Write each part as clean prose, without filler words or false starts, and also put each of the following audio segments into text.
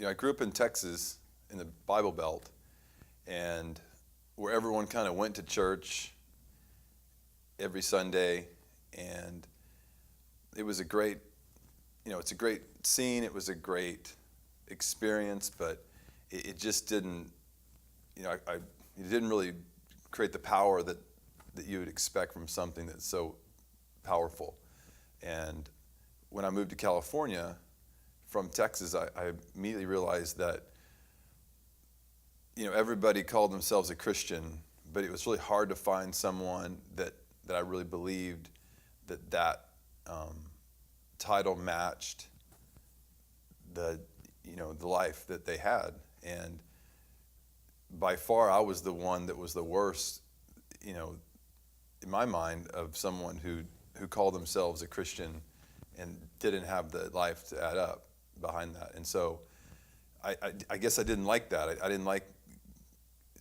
I grew up in Texas in the Bible Belt, and where everyone kind of went to church every Sunday, and it was a great, it's a great scene. It was a great experience, but it just didn't, it didn't really create the power that you would expect from something that's so powerful. And when I moved to California from Texas, I immediately realized that, everybody called themselves a Christian, but it was really hard to find someone that I really believed that title matched the life that they had. And by far, I was the one that was the worst, in my mind, of someone who called themselves a Christian and didn't have the life to add up behind that. And so I guess I didn't like that. I didn't like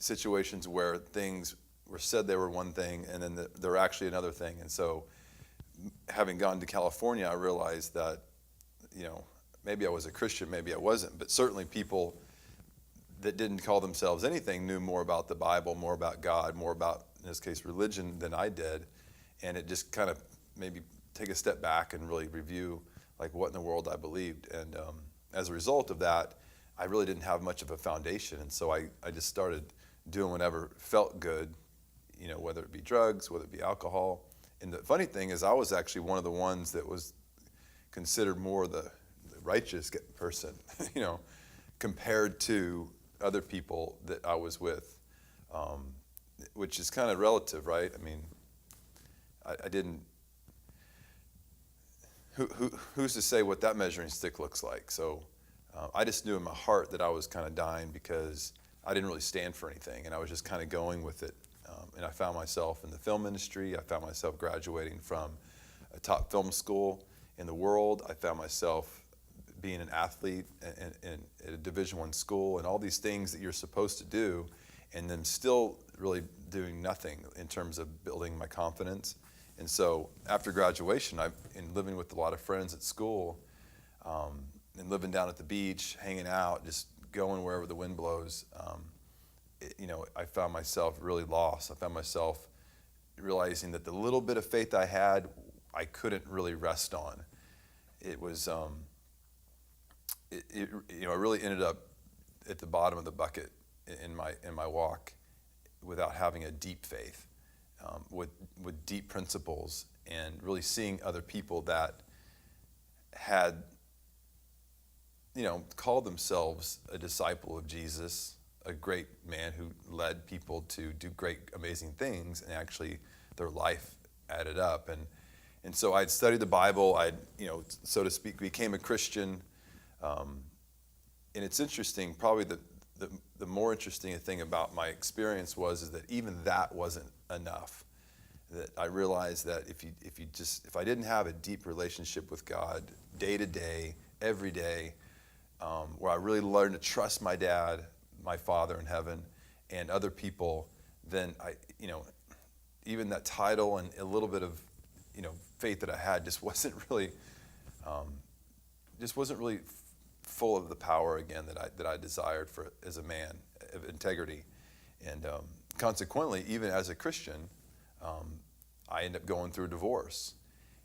situations where things were said they were one thing and then they're actually another thing. And so having gone to California, I realized that, maybe I was a Christian, maybe I wasn't, but certainly people that didn't call themselves anything knew more about the Bible, more about God, more about, in this case, religion than I did. And it just kind of made me take a step back and really review like what in the world I believed. And as a result of that, I really didn't have much of a foundation. And so I just started doing whatever felt good, whether it be drugs, whether it be alcohol. And the funny thing is I was actually one of the ones that was considered more the righteous person, compared to other people that I was with, which is kind of relative, right? I mean, I didn't, who's to say what that measuring stick looks like? So I just knew in my heart that I was kind of dying because I didn't really stand for anything, and I was just kind of going with it. And I found myself in the film industry. I found myself graduating from a top film school in the world. I found myself being an athlete at a Division I school, and all these things that you're supposed to do, and then still really doing nothing in terms of building my confidence. And so after graduation, and living with a lot of friends at school, and living down at the beach, hanging out, just going wherever the wind blows, I found myself really lost. I found myself realizing that the little bit of faith I had, I couldn't really rest on. It was, I really ended up at the bottom of the bucket in my walk without having a deep faith, with deep principles, and really seeing other people that had, called themselves a disciple of Jesus, a great man who led people to do great, amazing things, and actually their life added up. And so I'd studied the Bible. I'd, so to speak, became a Christian. And it's interesting, probably the more interesting thing about my experience is that even that wasn't enough. That I realized that if I didn't have a deep relationship with God day to day, every day, where I really learned to trust my dad, my Father in heaven, and other people, then even that title and a little bit of, faith that I had just wasn't really full of the power again that I desired for as a man of integrity. And consequently, even as a Christian, I ended up going through a divorce,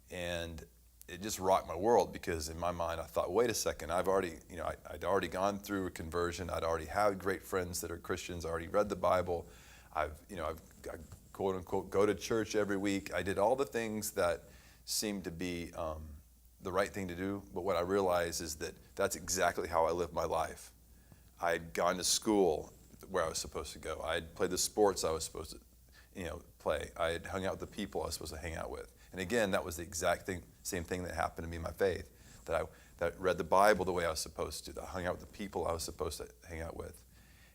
and it just rocked my world, because in my mind I thought, wait a second, I'd already gone through a conversion. I'd already had great friends that are Christians. I already read the Bible. I quote unquote go to church every week. I did all the things that seemed to be the right thing to do, but what I realized is that that's exactly how I lived my life. I had gone to school where I was supposed to go. I had played the sports I was supposed to play. I had hung out with the people I was supposed to hang out with. And again, that was the exact same thing that happened to me in my faith, that I read the Bible the way I was supposed to, that I hung out with the people I was supposed to hang out with,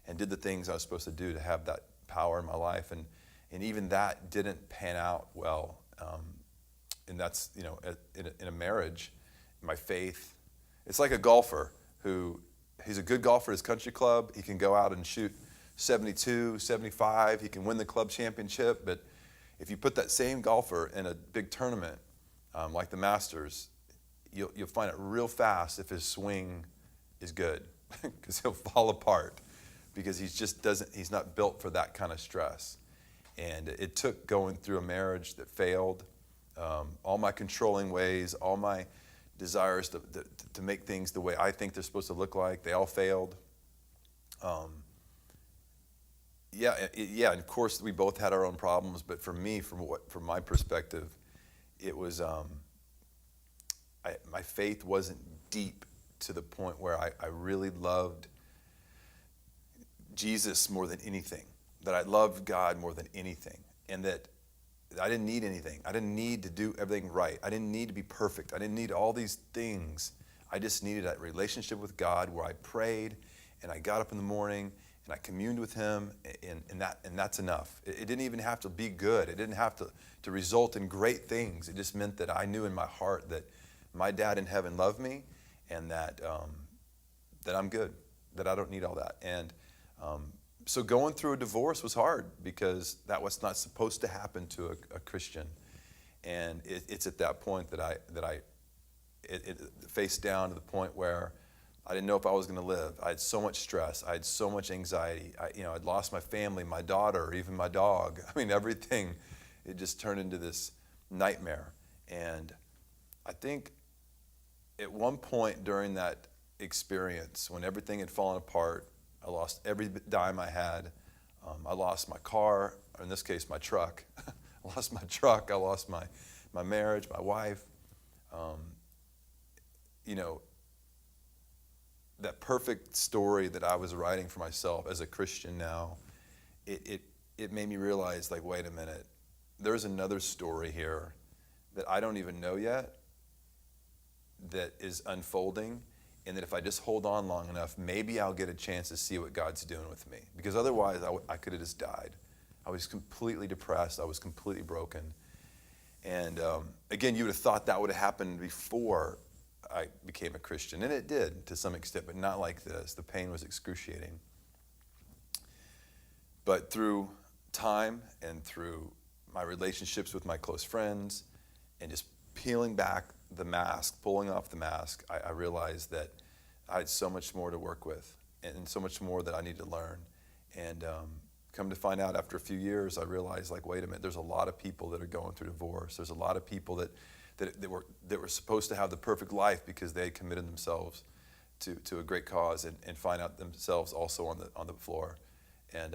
and did the things I was supposed to do to have that power in my life. And even that didn't pan out well. And that's, in a marriage, my faith, it's like a golfer he's a good golfer at his country club. He can go out and shoot 72, 75. He can win the club championship. But if you put that same golfer in a big tournament, like the Masters, you'll find it real fast if his swing is good. because he'll fall apart, because he's not built for that kind of stress. And it took going through a marriage that failed, all my controlling ways, all my desires to make things the way I think they're supposed to look like, they all failed. Yeah, and of course we both had our own problems, but for me, from my perspective, it was my faith wasn't deep to the point where I really loved Jesus more than anything, that I loved God more than anything, and that I didn't need anything. I didn't need to do everything right. I didn't need to be perfect. I didn't need all these things. I just needed a relationship with God where I prayed and I got up in the morning and I communed with him, and that's enough. It didn't even have to be good. It didn't have to result in great things. It just meant that I knew in my heart that my dad in heaven loved me, and that I'm good, that I don't need all that. And so going through a divorce was hard, because that was not supposed to happen to a Christian. And it's at that point that I faced down to the point where I didn't know if I was going to live. I had so much stress. I had so much anxiety. I'd lost my family, my daughter, even my dog. I mean, everything. It just turned into this nightmare. And I think at one point during that experience, when everything had fallen apart, I lost every dime I had. I lost my car, or in this case, my truck. I lost my truck. I lost my marriage, my wife. That perfect story that I was writing for myself as a Christian now, it made me realize, like, wait a minute, there's another story here that I don't even know yet, that is unfolding, and that if I just hold on long enough, maybe I'll get a chance to see what God's doing with me. Because otherwise, I could have just died. I was completely depressed. I was completely broken. And again, you would have thought that would have happened before I became a Christian. And it did to some extent, but not like this. The pain was excruciating. But through time and through my relationships with my close friends and just peeling back the mask, pulling off the mask, I realized that I had so much more to work with and so much more that I need to learn. And come to find out after a few years, I realized, like, wait a minute, there's a lot of people that are going through divorce. There's a lot of people that were supposed to have the perfect life because they committed themselves to a great cause and find out themselves also on the floor. And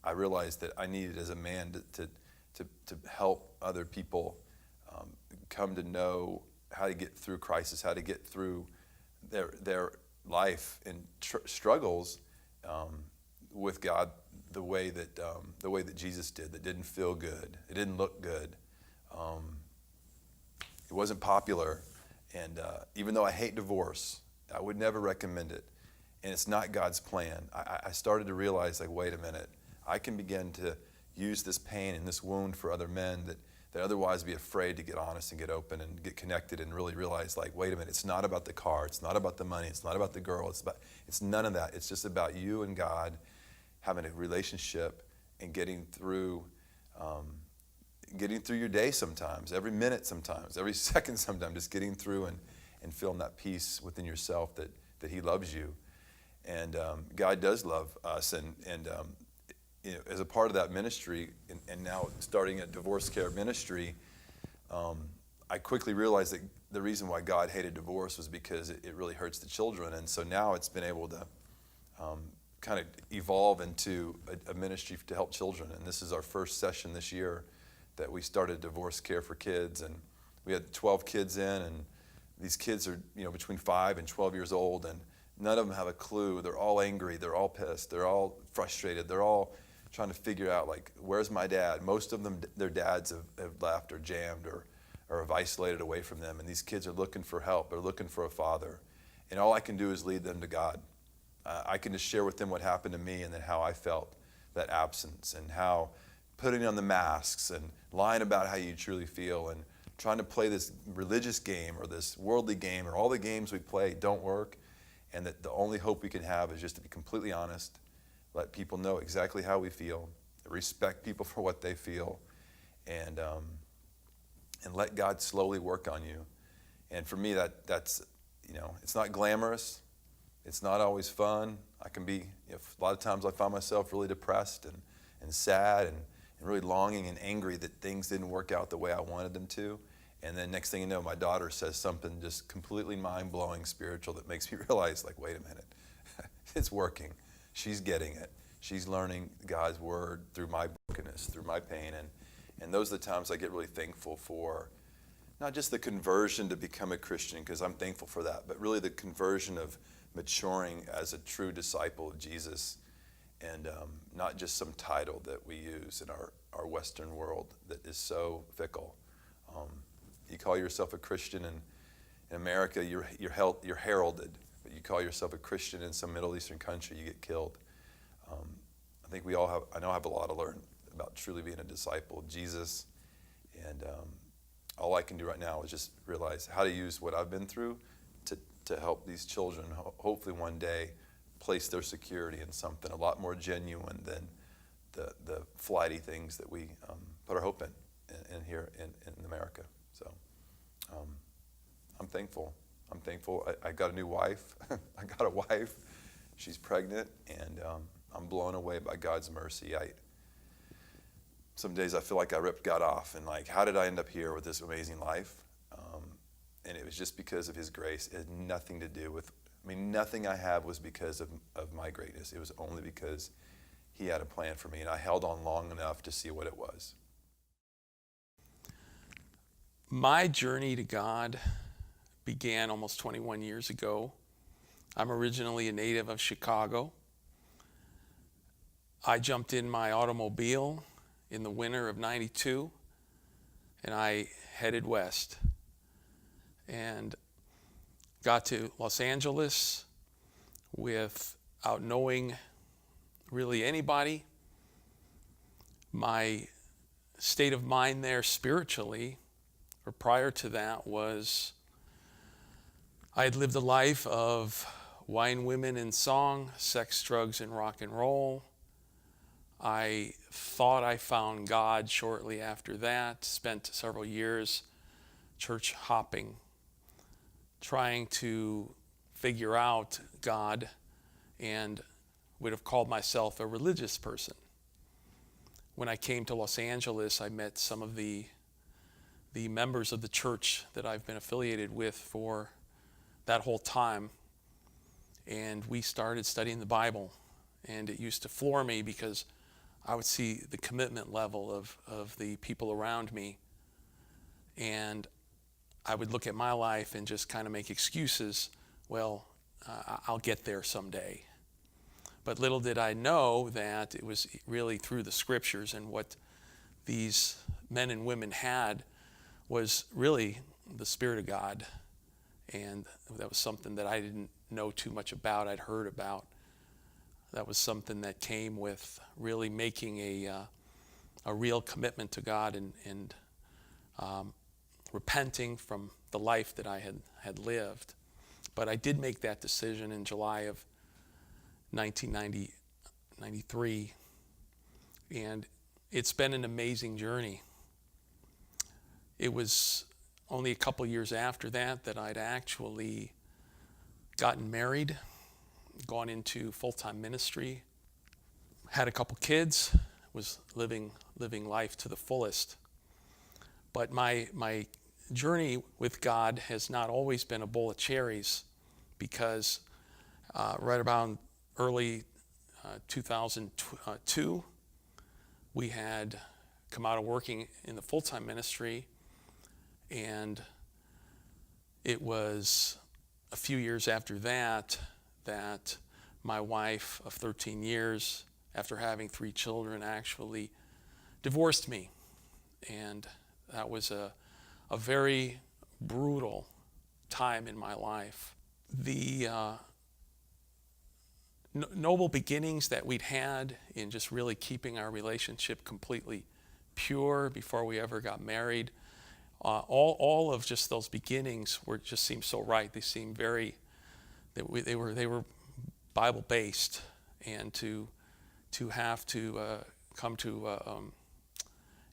I realized that I needed, as a man, to help other people come to know how to get through crisis, how to get through their life and struggles with God the way that Jesus did. That didn't feel good. It didn't look good. It wasn't popular. And even though I hate divorce, I would never recommend it. And it's not God's plan. I started to realize, like, wait a minute, I can begin to use this pain and this wound for other men that otherwise be afraid to get honest and get open and get connected, and really realize, like, wait a minute, it's not about the car, it's not about the money, it's not about the girl, it's none of that. It's just about you and God having a relationship and getting through your day sometimes, every minute sometimes, every second sometimes, just getting through and feeling that peace within yourself that he loves you. And God does love us, and as a part of that ministry, and now starting a divorce care ministry, I quickly realized that the reason why God hated divorce was because it really hurts the children. And so now it's been able to kind of evolve into a ministry to help children. And this is our first session this year that we started divorce care for kids. And we had 12 kids in, and these kids are between 5 and 12 years old, and none of them have a clue. They're all angry. They're all pissed. They're all frustrated. They're all trying to figure out, like, where's my dad? Most of them, their dads have left or jammed or have isolated away from them. And these kids are looking for help. They're looking for a father. And all I can do is lead them to God. I can just share with them what happened to me and then how I felt that absence, and how putting on the masks and lying about how you truly feel and trying to play this religious game or this worldly game or all the games we play don't work, and that the only hope we can have is just to be completely honest, let people know exactly how we feel, respect people for what they feel, and let God slowly work on you. And for me, that's it's not glamorous. It's not always fun. I can be, a lot of times I find myself really depressed and sad and really longing and angry that things didn't work out the way I wanted them to. And then next thing you know, my daughter says something just completely mind-blowing spiritual that makes me realize, like, wait a minute, it's working. She's getting it. She's learning God's word through my brokenness, through my pain. And those are the times I get really thankful for, not just the conversion to become a Christian, because I'm thankful for that, but really the conversion of maturing as a true disciple of Jesus, and not just some title that we use in our Western world that is so fickle. You call yourself a Christian in America, you're heralded, but you call yourself a Christian in some Middle Eastern country, you get killed. I think I have a lot to learn about truly being a disciple of Jesus, and all I can do right now is just realize how to use what I've been through to help these children, hopefully one day, place their security in something a lot more genuine than the flighty things that we put our hope in here in America. So I'm thankful. I got a new wife. I got a wife. She's pregnant, and I'm blown away by God's mercy. Some days I feel like I ripped God off, and like, how did I end up here with this amazing life? And it was just because of his grace. It had nothing to do with, nothing I have was because of my greatness. It was only because he had a plan for me, and I held on long enough to see what it was. My journey to God began almost 21 years ago. I'm originally a native of Chicago. I jumped in my automobile in the winter of '92, and I headed west and got to Los Angeles without knowing really anybody. My state of mind there spiritually, or prior to that, was I had lived a life of wine, women, and song, sex, drugs, and rock and roll. I thought I found God shortly after that, spent several years church hopping, trying to figure out God, and would have called myself a religious person. When I came to Los Angeles, I met some of the members of the church that I've been affiliated with for that whole time, and we started studying the Bible. And it used to floor me because I would see the commitment level of the people around me, and I would look at my life and just kind of make excuses. Well, I'll get there someday. But little did I know that it was really through the scriptures, and what these men and women had was really the Spirit of God. And that was something that I didn't know too much about, I'd heard about. That was something that came with really making a real commitment to God and repenting from the life that I had lived. But I did make that decision in July of 1993, and it's been an amazing journey. It was only a couple years after that I'd actually gotten married, gone into full-time ministry, had a couple kids, was living life to the fullest. But my journey with God has not always been a bowl of cherries, because right around early 2002, we had come out of working in the full-time ministry, and it was a few years after that my wife of 13 years, after having 3 children, actually divorced me. And that was a very brutal time in my life. The noble beginnings that we'd had in just really keeping our relationship completely pure before we ever got married, all of just those beginnings just seemed so right. They seemed they were Bible based, and to have to come to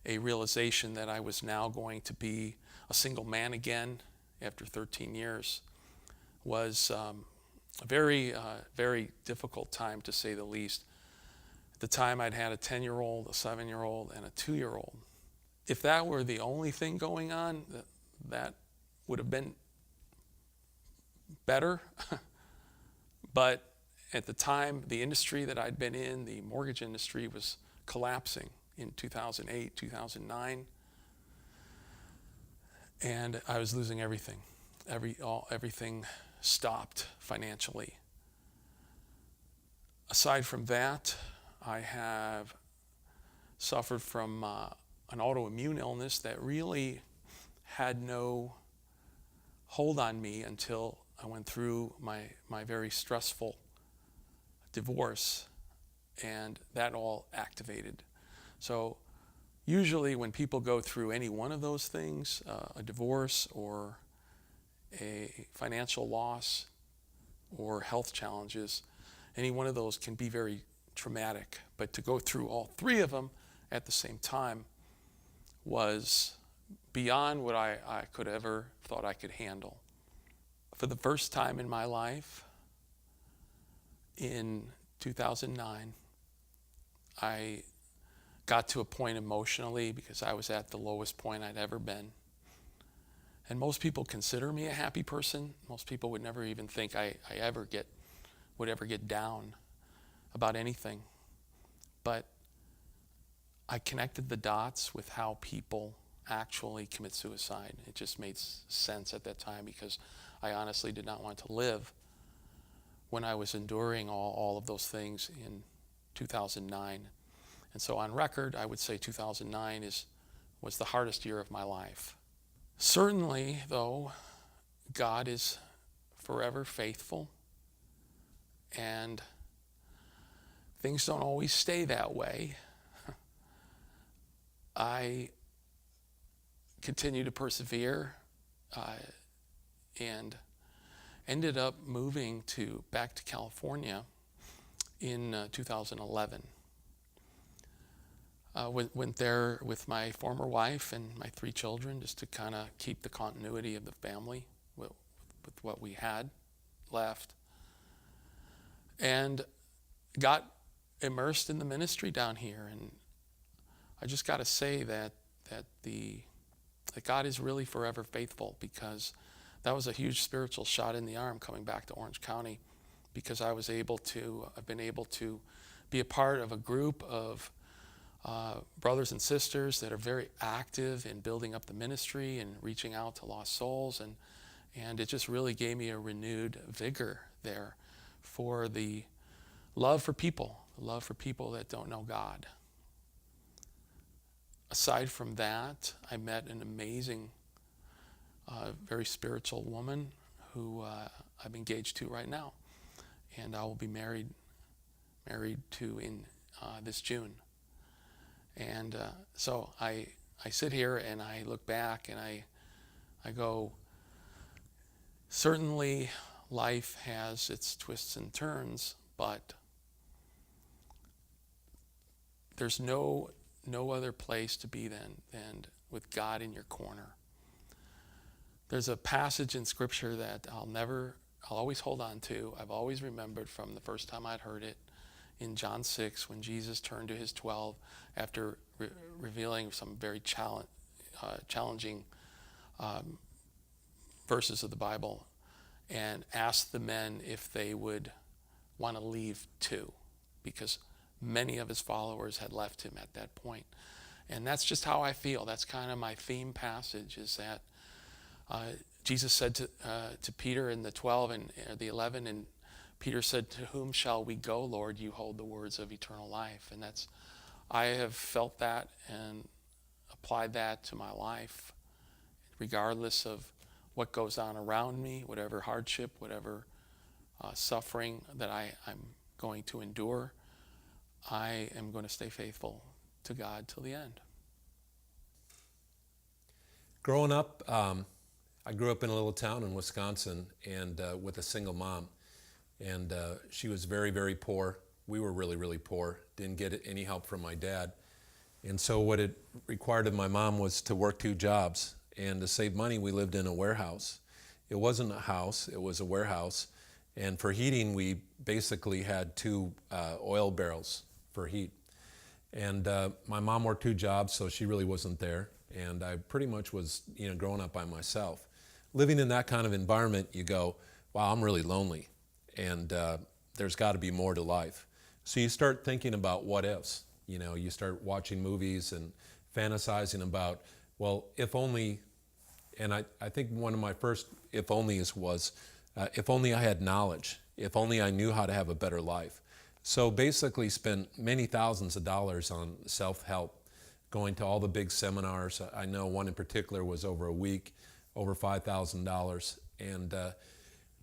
a realization that I was now going to be a single man again after 13 years was a very difficult time, to say the least. At the time, I'd had a 10-year-old, a 7-year-old, and a 2-year-old. If that were the only thing going on, that would have been better. But at the time, the industry that I'd been in, the mortgage industry, was collapsing in 2008, 2009. And I was losing everything. Everything stopped financially. Aside from that, I have suffered from an autoimmune illness that really had no hold on me until I went through my very stressful divorce, and that all activated. So usually when people go through any one of those things, a divorce or a financial loss or health challenges, any one of those can be very traumatic. But to go through all three of them at the same time was beyond what I could ever thought I could handle. For the first time in my life, in 2009, I got to a point emotionally, because I was at the lowest point I'd ever been. And most people consider me a happy person. Most people would never even think I would ever get down about anything. But I connected the dots with how people actually commit suicide. It just made sense at that time, because I honestly did not want to live when I was enduring all of those things in 2009. And so on record, I would say 2009 was the hardest year of my life. Certainly, though, God is forever faithful, and things don't always stay that way. I continue to persevere and ended up moving back to California in 2011. Went there with my former wife and my 3 children, just to kind of keep the continuity of the family with what we had left, and got immersed in the ministry down here. And I just got to say that God is really forever faithful, because that was a huge spiritual shot in the arm coming back to Orange County, because I've been able to be a part of a group of brothers and sisters that are very active in building up the ministry and reaching out to lost souls, and it just really gave me a renewed vigor there for the love for people that don't know God. Aside from that, I met an amazing, very spiritual woman who I'm engaged to right now, and I will be married to in this June. And so I sit here and I look back and I go, certainly life has its twists and turns, but there's no other place to be than with God in your corner. There's a passage in Scripture that I'll always hold on to. I've always remembered from the first time I'd heard it, in John 6, when Jesus turned to his 12 after revealing some very challenging verses of the Bible, and asked the men if they would want to leave too, because many of his followers had left him at that point. And that's just how I feel. That's kind of my theme passage, is that Jesus said to Peter and the 12 and the 11, and Peter said, "To whom shall we go, Lord? You hold the words of eternal life." And I have felt that and applied that to my life, regardless of what goes on around me, whatever hardship, whatever suffering that I'm going to endure. I am going to stay faithful to God till the end. Growing up, I grew up in a little town in Wisconsin, and with a single mom. And she was very, very poor. We were really, really poor. Didn't get any help from my dad. And so what it required of my mom was to work 2 jobs. And to save money, we lived in a warehouse. It wasn't a house, it was a warehouse. And for heating, we basically had two oil barrels for heat. And my mom worked two jobs, so she really wasn't there. And I pretty much was, growing up by myself. Living in that kind of environment, you go, wow, I'm really lonely. And there's got to be more to life. So you start thinking about what ifs. You start watching movies and fantasizing about, well, if only, and I think one of my first if onlys was, if only I had knowledge, if only I knew how to have a better life. So basically spent many thousands of dollars on self-help, going to all the big seminars. I know one in particular was over a week, over $5,000, and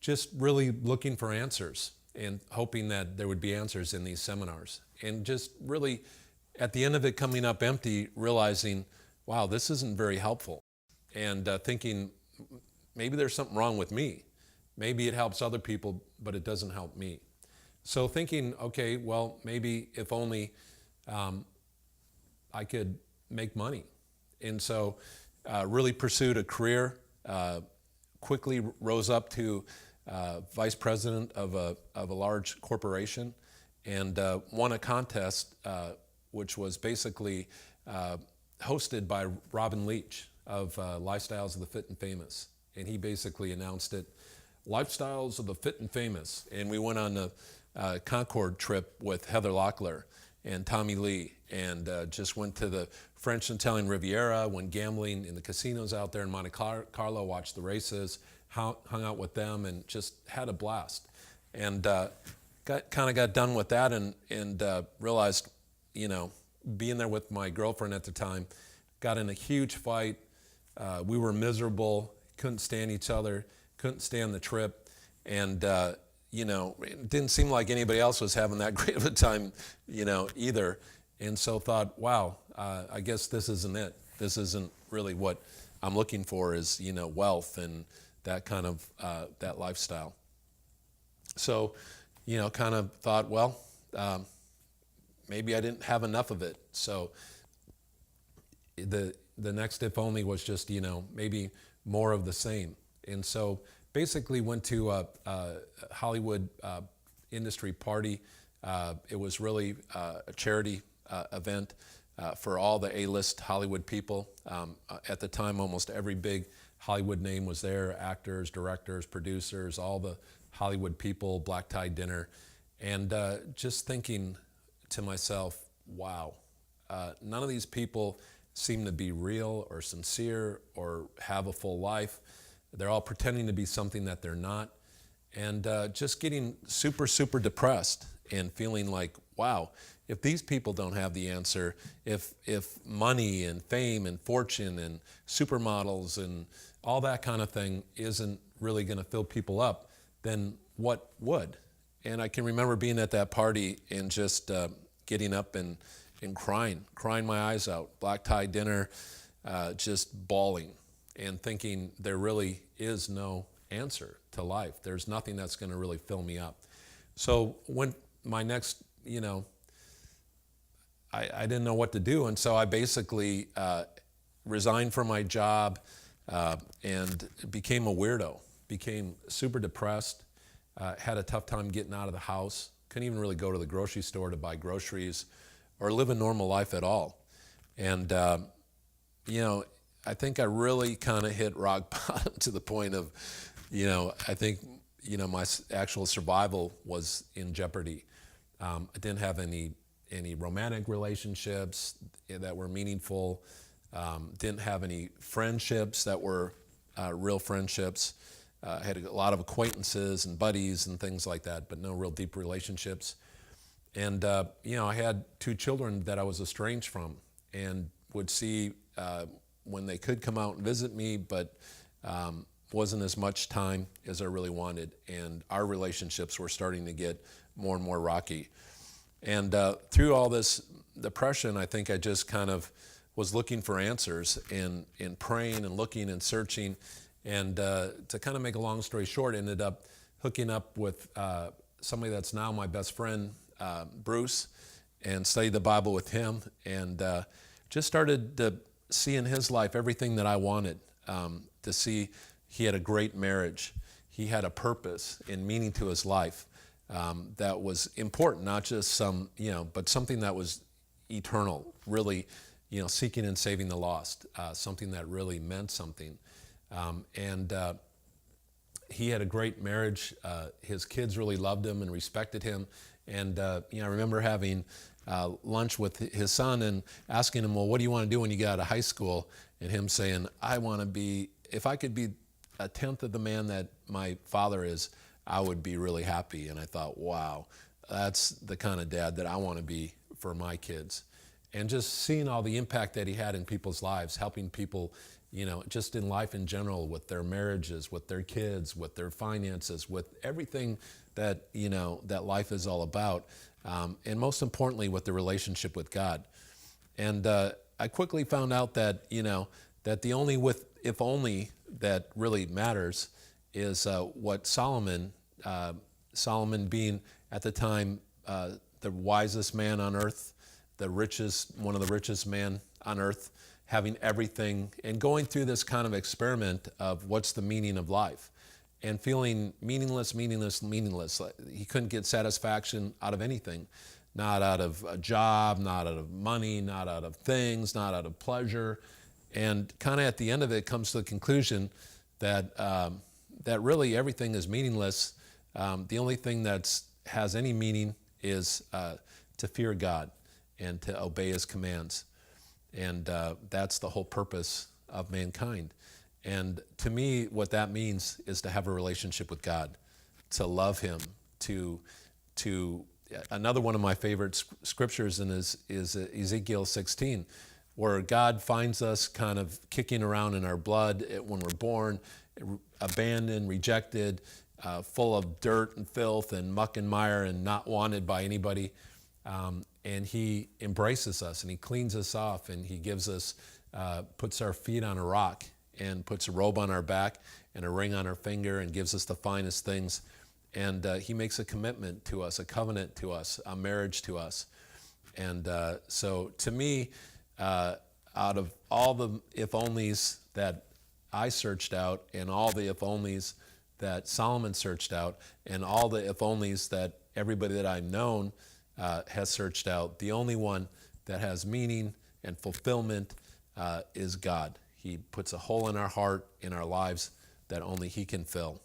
just really looking for answers and hoping that there would be answers in these seminars. And just really, at the end of it, coming up empty, realizing, wow, this isn't very helpful. And thinking, maybe there's something wrong with me. Maybe it helps other people, but it doesn't help me. So thinking, okay, well, maybe if only I could make money. And so really pursued a career, quickly rose up to vice president of a large corporation, and won a contest which was basically hosted by Robin Leach of Lifestyles of the Fit and Famous. And he basically announced it, Lifestyles of the Fit and Famous. And we went on a Concord trip with Heather Locklear and Tommy Lee, and just went to the French and Italian Riviera, went gambling in the casinos out there in Monte Carlo, watched the races, hung out with them, and just had a blast. And got done with that, and realized, being there with my girlfriend at the time, got in a huge fight. We were miserable, couldn't stand each other, couldn't stand the trip, and it didn't seem like anybody else was having that great of a time, either. And so thought, wow, I guess this isn't it. This isn't really what I'm looking for, is, wealth and that kind of, that lifestyle. So, kind of thought, well, maybe I didn't have enough of it. So the next if only was just, maybe more of the same. And so basically went to a Hollywood industry party. It was really a charity event for all the A-list Hollywood people. At the time, almost every big Hollywood name was there, actors, directors, producers, all the Hollywood people, black tie dinner. And just thinking to myself, wow, none of these people seem to be real or sincere or have a full life. They're all pretending to be something that they're not. And just getting super, super depressed and feeling like, wow, if these people don't have the answer, if money and fame and fortune and supermodels and all that kind of thing isn't really going to fill people up, then what would? And I can remember being at that party and just getting up and crying my eyes out, black tie dinner, just bawling and thinking there really is no answer to life. There's nothing that's going to really fill me up. So when my next, I didn't know what to do, and so I basically resigned from my job and became a weirdo, became super depressed, had a tough time getting out of the house, couldn't even really go to the grocery store to buy groceries or live a normal life at all. And, I think I really kind of hit rock bottom to the point of, I think, my actual survival was in jeopardy. I didn't have any romantic relationships that were meaningful, didn't have any friendships that were real friendships. Had a lot of acquaintances and buddies and things like that, but no real deep relationships. And, I had two children that I was estranged from and would see when they could come out and visit me, but wasn't as much time as I really wanted. And our relationships were starting to get more and more rocky. And through all this depression, I think I just kind of was looking for answers and praying and looking and searching. And to kind of make a long story short, ended up hooking up with somebody that's now my best friend, Bruce, and studied the Bible with him, and just started to see in his life everything that I wanted to see. He had a great marriage. he had a purpose and meaning to his life that was important, not just some, but something that was eternal, really, seeking and saving the lost, something that really meant something. And he had a great marriage. His kids really loved him and respected him. And I remember having lunch with his son and asking him, well, what do you want to do when you get out of high school? And him saying, I want to be, if I could be a tenth of the man that my father is, I would be really happy. And I thought, wow, that's the kind of dad that I want to be for my kids. And just seeing all the impact that he had in people's lives, helping people, just in life in general, with their marriages, with their kids, with their finances, with everything that, that life is all about. And most importantly, with the relationship with God. And I quickly found out that, that the only if only that really matters is what Solomon being at the time the wisest man on earth, one of the richest men on earth, having everything and going through this kind of experiment of what's the meaning of life and feeling meaningless. He couldn't get satisfaction out of anything, not out of a job, not out of money, not out of things, not out of pleasure. And kind of at the end of it comes to the conclusion that that really everything is meaningless. The only thing that has any meaning is to fear God and to obey his commands. And that's the whole purpose of mankind. And to me, what that means is to have a relationship with God, to love him, to another one of my favorite scriptures is Ezekiel 16, where God finds us kind of kicking around in our blood when we're born, abandoned, rejected, full of dirt and filth and muck and mire and not wanted by anybody. And he embraces us and he cleans us off and he gives us, puts our feet on a rock and puts a robe on our back and a ring on our finger and gives us the finest things. And he makes a commitment to us, a covenant to us, a marriage to us. And so to me, out of all the if-onlys that I searched out and all the if-onlys that Solomon searched out and all the if-onlys that everybody that I've known has searched out, the only one that has meaning and fulfillment is God. He puts a hole in our heart, in our lives, that only he can fill.